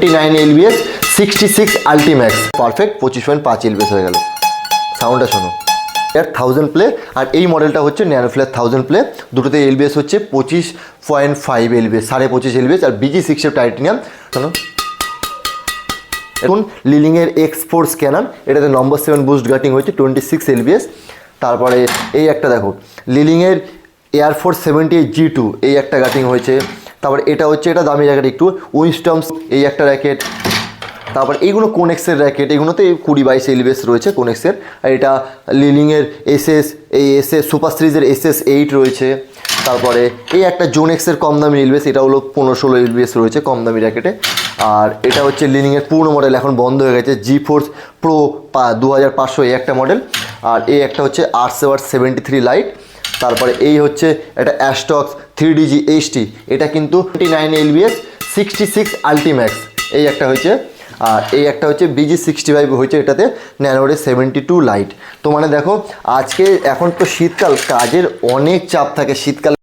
29 lbs 66 আল্টিম্যাক্স perfect 25.5 lbs হয়ে গেল। সাউন্ডটা শোনো, এর 1000 প্লে। আর এই মডেলটা হচ্ছে ন্যানো ফ্ল্যাশ 1000 প্লে, দুটোতে এলবিএস হচ্ছে 25.5 এলবিএস, 25.5 এলবিএস। আর BG6 টাইটেনিয়াম। শোনো, এখন লিলিংয়ের X4 স্ক্যানার, এটাতে নম্বর 7 বুস্ট গাটিং হচ্ছে 26 এলবিএস। তারপরে এই একটা দেখো, লিলিংয়ের এয়ারফোর্স 78 G2, এই একটা গাটিং হয়েছে। তারপর এটা হচ্ছে, এটা দামি র্যাকেট একটু, উইনস্টমস এই একটা র্যাকেট। তারপর এইগুলো কোনেক্সের র্যাকেট, এগুলোতে 20-22 এলবিএস রয়েছে কোনেক্সের। আর এটা লিলিংয়ের SS সুপার সিরিজের SS8 রয়েছে। তারপরে এই একটা জোনেক্সের কম দামি এলবিএস, এটা হলো 15-16 এলবিএস রয়েছে কম দামি র্যাকেটে। আর এটা হচ্ছে লিলিংয়ের পুরনো মডেল, এখন বন্ধ হয়ে গেছে, GeForce Pro 2500 এই একটা মডেল। আর এই একটা হচ্ছে Arceus 73 লাইট। তারপরে এই হচ্ছে এটা অ্যাস্টক্স 3DG HT, এটা কিন্তু 29 এলবিএস 66 আল্টিম্যাক্স এই একটা হয়েছে। আর এই একটা হচ্ছে BG65 হয়েছে, এটাতে ন্যানোরে 72 লাইট। তো মানে দেখো, আজকে এখন তো শীতকাল, কাজের অনেক চাপ থাকে শীতকাল।